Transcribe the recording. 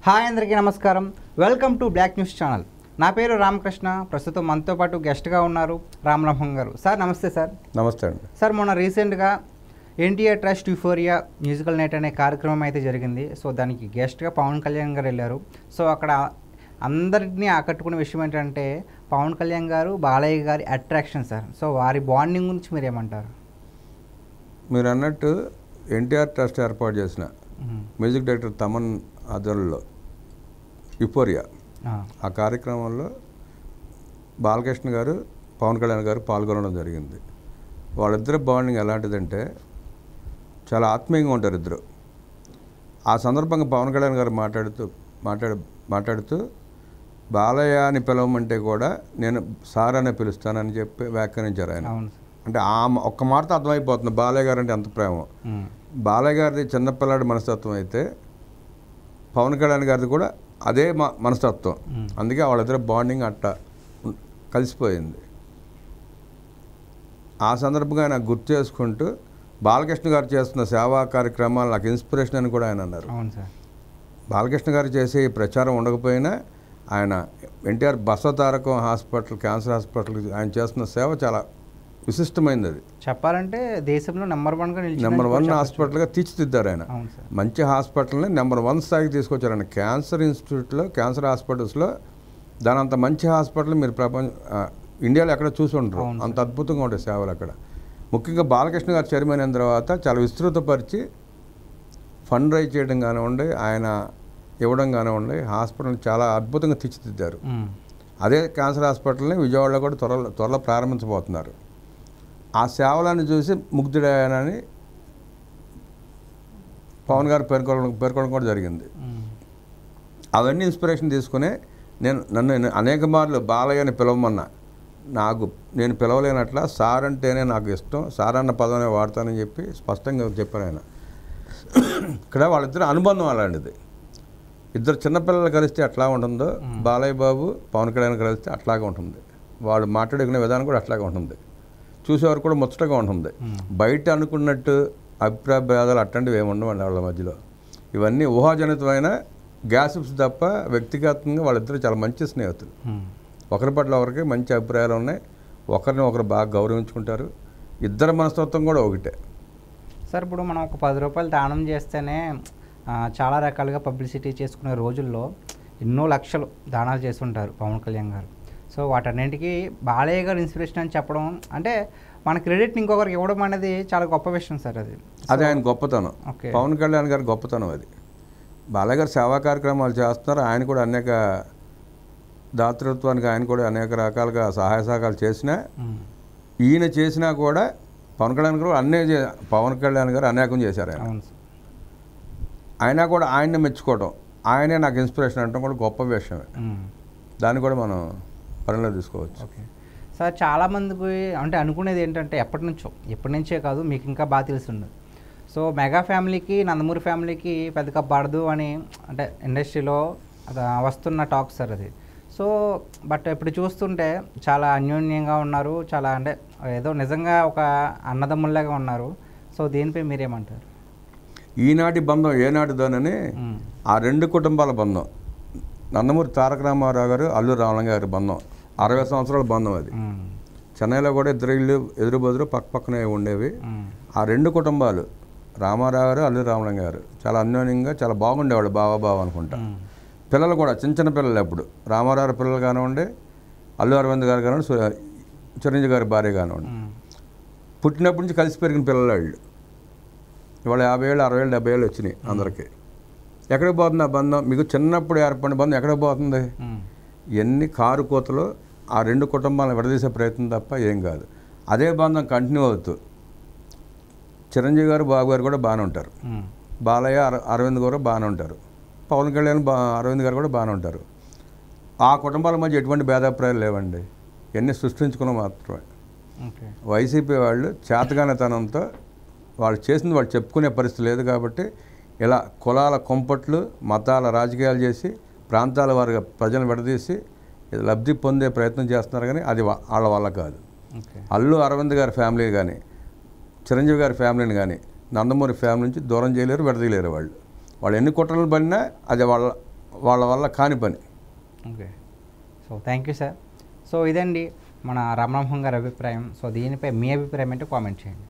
Hi అందరికీ నమస్కారం. Welcome to black news channel. నా పేరు రామకృష్ణ. ప్రస్తుతం మనతో పాటు గెస్ట్గా ఉన్నారు రామబ్రహ్మం గారు. సార్ నమస్తే. సార్ నమస్తే అండి. సార్ మొన్న రీసెంట్గా NTR trust euphoria musical night అనే కార్యక్రమం అయితే జరిగింది. సో దానికి గెస్ట్గా పవన్ కళ్యాణ్ గారు వెళ్ళారు. సో అక్కడ అందరినీ ఆకట్టుకునే విషయం ఏంటంటే పవన్ కళ్యాణ్ గారు బాలయ్య గారి అట్రాక్షన్ సార్. సో వారి బాండింగ్ గురించి మీరు ఏమంటారు? మీరు అన్నట్టు ఎన్టీఆర్ ట్రస్ట్ ఏర్పాటు చేసిన మ్యూజిక్ డైరెక్టర్ తమన్ ఆధ్వర్యంలో యూఫోరియా ఆ కార్యక్రమంలో బాలకృష్ణ గారు పవన్ కళ్యాణ్ గారు పాల్గొనడం జరిగింది. వాళ్ళిద్దరు బాండింగ్ ఎలాంటిదంటే చాలా ఆత్మీయంగా ఉంటారు ఇద్దరు. ఆ సందర్భంగా పవన్ కళ్యాణ్ గారు మాట్లాడుతూ బాలయ్య అని పిలవమంటే కూడా నేను సార్ అనే పిలుస్తానని చెప్పి వ్యాఖ్యానించారు ఆయన. అంటే ఆ ఒక్క మాటతో అర్థమైపోతుంది బాలయ్య గారు అంటే ఎంత ప్రేమ. బాలయ్య గారిది చిన్నపిల్లాడి మనస్తత్వం అయితే పవన్ కళ్యాణ్ గారిది కూడా అదే మనస్తత్వం. అందుకే వాళ్ళిద్దరు బాండింగ్ అట్టా కలిసిపోయింది. ఆ సందర్భంగా ఆయన గుర్తు చేసుకుంటూ బాలకృష్ణ గారు చేస్తున్న సేవా కార్యక్రమాలు నాకు ఇన్స్పిరేషన్ అని కూడా ఆయన అన్నారు. బాలకృష్ణ గారు చేసే ఈ ప్రచారం ఉండకపోయినా ఆయన NTR Basavatarakam hospital, cancer hospital ఆయన చేస్తున్న సేవ చాలా విశిష్టమైనది. అది చెప్పాలంటే దేశంలో నెంబర్ 1 హాస్పిటల్గా తీర్చిదిద్దారు ఆయన. మంచి హాస్పిటల్ని నెంబర్ 1 స్థాయికి తీసుకొచ్చారు ఆయన. క్యాన్సర్ ఇన్స్టిట్యూట్లో, క్యాన్సర్ హాస్పిటల్స్లో దాని అంత మంచి హాస్పిటల్ మీరు ఇండియాలో ఎక్కడ చూసి ఉండరు. అంత అద్భుతంగా ఉంటాయి సేవలు అక్కడ. ముఖ్యంగా బాలకృష్ణ గారు చైర్మన్ అయిన తర్వాత చాలా విస్తృతపరిచి ఫండ్ రైజ్ చేయడం కానివ్వండి, ఆయన ఇవ్వడం కానివ్వండి, హాస్పిటల్ చాలా అద్భుతంగా తీర్చిదిద్దారు. అదే క్యాన్సర్ హాస్పిటల్ని విజయవాడలో కూడా త్వరలో ప్రారంభించబోతున్నారు. ఆ సేవలను చూసి ముగ్ధుడయ్యానని పవన్ గారు పేర్కొనడం కూడా జరిగింది. అవన్నీ ఇన్స్పిరేషన్ తీసుకునే నన్ను అనేక మార్లు బాలయ్యని పిలవమన్నా నేను పిలవలేనట్ల సార్ అంటేనే నాకు ఇష్టం, సార్ అన్న పదమే వాడతానని చెప్పి స్పష్టంగా చెప్పారు ఆయన. ఇక్కడ వాళ్ళిద్దరు అనుబంధం అలాంటిది. ఇద్దరు చిన్నపిల్లలు కలిస్తే ఎట్లా ఉంటుందో బాలయ్య బాబు పవన్ కళ్యాణ్ కలిస్తే అట్లాగే ఉంటుంది. వాళ్ళు మాట్లాడుకునే విధానం కూడా అట్లాగే ఉంటుంది. చూసేవారు కూడా ముచ్చటగా ఉంటుంది. బయట అనుకున్నట్టు అభిప్రాయ భేదాలు అట్లాంటివి ఏమి ఉండవండి వాళ్ళ మధ్యలో. ఇవన్నీ ఊహాజనితమైన గ్యాసిప్స్ తప్ప వ్యక్తిగతంగా వాళ్ళిద్దరు చాలా మంచి స్నేహితులు. ఒకరి పట్ల ఒకరికి మంచి అభిప్రాయాలు ఉన్నాయి. ఒకరిని ఒకరు బాగా గౌరవించుకుంటారు. ఇద్దరు మనస్తత్వం కూడా ఒకటే. సార్ ఇప్పుడు మనం ఒక 10 రూపాయలు దానం చేస్తేనే చాలా రకాలుగా పబ్లిసిటీ చేసుకునే రోజుల్లో ఎన్నో లక్షలు దానాలు చేస్తుంటారు పవన్ కళ్యాణ్ గారు. సో వాటన్నింటికి బాలయ్య గారు ఇన్స్పిరేషన్ అని చెప్పడం అంటే మన క్రెడిట్ని ఇంకొకరికి ఇవ్వడం అనేది చాలా గొప్ప విషయం సార్. అది ఆయన గొప్పతనం. పవన్ కళ్యాణ్ గారి గొప్పతనం అది. బాలయ్య గారు సేవా కార్యక్రమాలు చేస్తున్నారు. ఆయన కూడా అనేక దాతృత్వానికి ఆయన కూడా అనేక రకాలుగా సహాయ సహకారాలు చేసినా ఈయన చేసినా కూడా పవన్ కళ్యాణ్ గారు అనేకం చేశారు ఆయన. అయినా కూడా ఆయన్ని మెచ్చుకోవడం, ఆయనే నాకు ఇన్స్పిరేషన్ అనడం కూడా గొప్ప విషయమే. దాన్ని కూడా మనం పరిణలో తీసుకోవచ్చు. ఓకే సార్, చాలామందికి అంటే అనుకునేది ఏంటంటే ఎప్పటి నుంచే కాదు, మీకు ఇంకా బాగా తెలుసుండదు. సో మెగా ఫ్యామిలీకి నందమూరి ఫ్యామిలీకి పెద్ద కప్పాడదు అని అంటే ఇండస్ట్రీలో వస్తున్న టాక్ సార్ అది. సో బట్ ఇప్పుడు చూస్తుంటే చాలా అన్యోన్యంగా ఉన్నారు. చాలా అంటే ఏదో నిజంగా ఒక అన్నదమ్ముల్లాగా ఉన్నారు. సో దీనిపై మీరేమంటారు? ఈనాటి బంధం ఏనాటిదోనని ఆ రెండు కుటుంబాల బంధం, నందమూరి తారక రామారావు గారు అల్లు రామలింగ గారి బంధం 60 సంవత్సరాల బంధం అది. చెన్నైలో కూడా ఇద్దరు ఇళ్ళు ఎదురు బదురు పక్కనే ఉండేవి. ఆ రెండు కుటుంబాలు రామారావు గారు అల్లు రామలింగ గారు చాలా అన్యోన్యంగా చాలా బాగుండేవాళ్ళు, బావ అనుకుంటా. పిల్లలు కూడా చిన్న పిల్లలు. అప్పుడు రామారావు పిల్లలు కానివ్వండి, అల్లు అరవింద్ గారు కానివ్వండి, చిరంజీవి గారి భార్య కానివ్వండి, పుట్టినప్పటి నుంచి కలిసి పెరిగిన పిల్లలు వాళ్ళు. ఇవాళ 50 ఏళ్ళు 60 ఏళ్ళు 70 ఏళ్ళు వచ్చినాయి అందరికీ. ఎక్కడికి పోతుంది ఆ బంధం? మీకు చిన్నప్పుడు ఏర్పడిన బంధం ఎక్కడికి పోతుంది? ఎన్ని కారు కోతలు ఆ రెండు కుటుంబాలను విడదీసే ప్రయత్నం తప్ప ఏం కాదు. అదే బంధం కంటిన్యూ అవుతూ చిరంజీవి గారు బాబు గారు కూడా బాగానే ఉంటారు, బాలయ్య అరవింద్ గారు బాగానే ఉంటారు, పవన్ కళ్యాణ్ అరవింద్ గారు కూడా బాగానే ఉంటారు. ఆ కుటుంబాల మధ్య ఎటువంటి భేదాభిప్రాయాలు లేవండి. ఎన్ని సృష్టించుకున్న మాత్రమే. వైసీపీ వాళ్ళు చేతగానితనంతో వాళ్ళు చేసింది వాళ్ళు చెప్పుకునే పరిస్థితి లేదు కాబట్టి ఇలా కులాల కొంపట్లు, మతాల రాజకీయాలు చేసి ప్రాంతాల వారిగా ప్రజలను విడదీసి లబ్ధి పొందే ప్రయత్నం చేస్తున్నారు. కానీ అది వాళ్ళ వల్ల కాదు. అల్లు అరవింద్ గారి ఫ్యామిలీ కానీ, చిరంజీవి గారి ఫ్యామిలీని కానీ నందమూరి ఫ్యామిలీ నుంచి దూరం చేయలేరు, విడదీయలేరు. వాళ్ళు ఎన్ని కుట్రలు పడినా అది వాళ్ళ వల్ల కాని పని. Okay. So thank you sir. So ఇదండి మన రామరామోహన్ గారి అభిప్రాయం. సో దీనిపై మీ అభిప్రాయం ఏంటో కామెంట్ చేయండి.